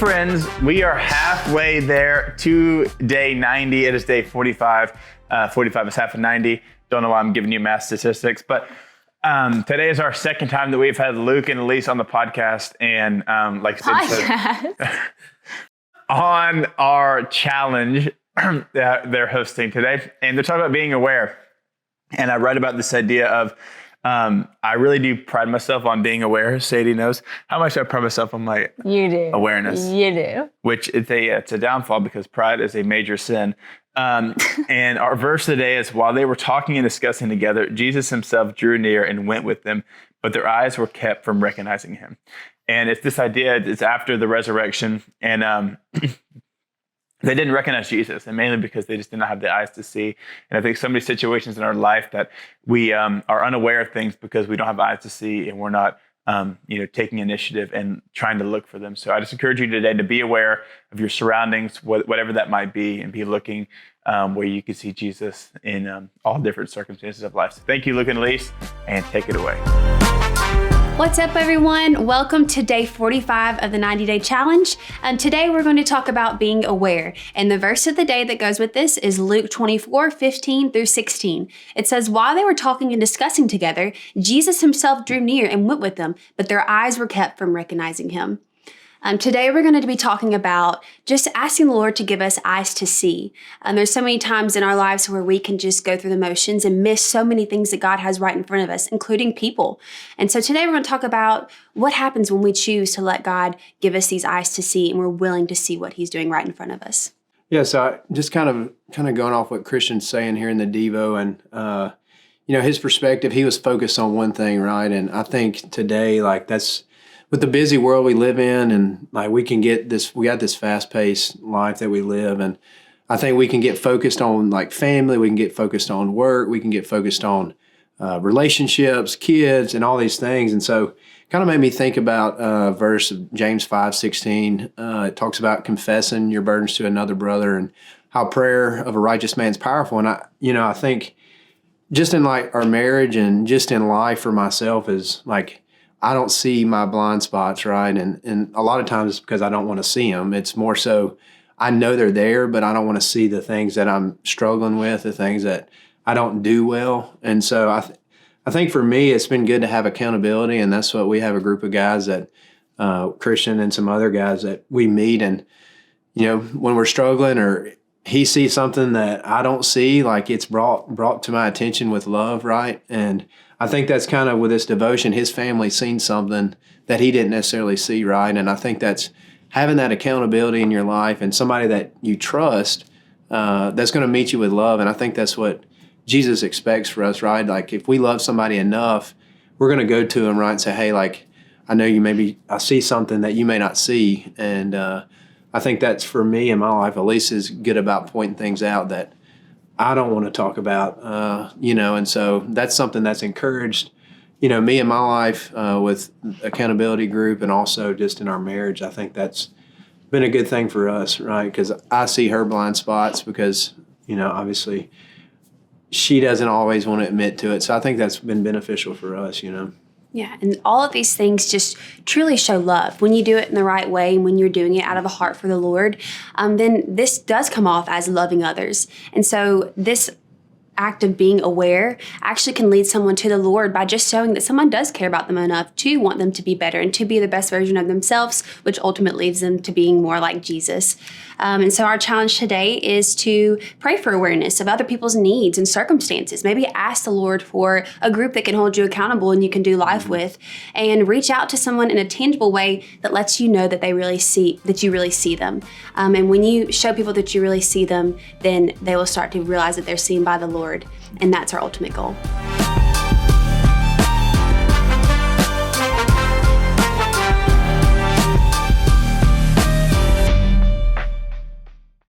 friends, we are halfway there to day 90. It is day 45. 45 is half of 90. Don't know why I'm giving you math statistics, but today is our second time that we've had Luke and Elise on the podcast. And like I said, on our challenge that they're hosting today. And they're talking about being aware. And I read about this idea of I really do pride myself on being aware. Sadie knows how much I pride myself on my awareness. You do. Which it's a downfall because pride is a major sin. And our verse today is, while they were talking and discussing together, Jesus himself drew near and went with them, but their eyes were kept from recognizing him. And it's this idea, it's after the resurrection, and they didn't recognize Jesus, and mainly because they just did not have the eyes to see. And I think so many situations in our life that we are unaware of things because we don't have eyes to see, and we're not taking initiative and trying to look for them. So I just encourage you today to be aware of your surroundings, whatever that might be, and be looking where you can see Jesus in all different circumstances of life. So thank you, Luke and Elise, and take it away. What's up, everyone? Welcome to day 45 of the 90-day challenge. And today we're going to talk about being aware. And the verse of the day that goes with this is Luke 24:15 through 16. It says, while they were talking and discussing together, Jesus himself drew near and went with them, but their eyes were kept from recognizing him. Today we're going to be talking about just asking the Lord to give us eyes to see. There's so many times in our lives where we can just go through the motions and miss so many things that God has right in front of us, including people. And so today we're going to talk about what happens when we choose to let God give us these eyes to see and we're willing to see what he's doing right in front of us. Yeah, so I just kind of going off what Christian's saying here in the Devo, and his perspective, he was focused on one thing, right? And I think today, that's with the busy world we live in, and we got this fast-paced life that we live, and I think we can get focused on family, we can get focused on work, we can get focused on relationships, kids, and all these things. And so kind of made me think about a verse of James 5:16. It talks about confessing your burdens to another brother and how prayer of a righteous man is powerful. And I think just in our marriage and just in life for myself is I don't see my blind spots, right? And a lot of times it's because I don't want to see them. It's more so I know they're there, but I don't want to see the things that I'm struggling with, the things that I don't do well. And so I think for me, it's been good to have accountability, and that's what we have, a group of guys that, Christian and some other guys that we meet, and, when we're struggling or he sees something that I don't see, it's brought to my attention with love, right? And I think that's kind of with this devotion, his family seen something that he didn't necessarily see, right? And I think that's having that accountability in your life and somebody that you trust that's going to meet you with love. And I think that's what Jesus expects for us, right? If we love somebody enough, we're going to go to him, right, and say, hey, I know I see something that you may not see. And I think that's for me in my life. Elise is good about pointing things out that I don't want to talk about, and so that's something that's encouraged, me in my life with accountability group, and also just in our marriage. I think that's been a good thing for us, right? Because I see her blind spots because, obviously she doesn't always want to admit to it. So I think that's been beneficial for us, Yeah, and all of these things just truly show love. When you do it in the right way and when you're doing it out of a heart for the Lord, then this does come off as loving others. And so this act of being aware actually can lead someone to the Lord by just showing that someone does care about them enough to want them to be better and to be the best version of themselves, which ultimately leads them to being more like Jesus. And so our challenge today is to pray for awareness of other people's needs and circumstances. Maybe ask the Lord for a group that can hold you accountable and you can do life with, and reach out to someone in a tangible way that lets you know that you really see them. And when you show people that you really see them, then they will start to realize that they're seen by the Lord. And that's our ultimate goal.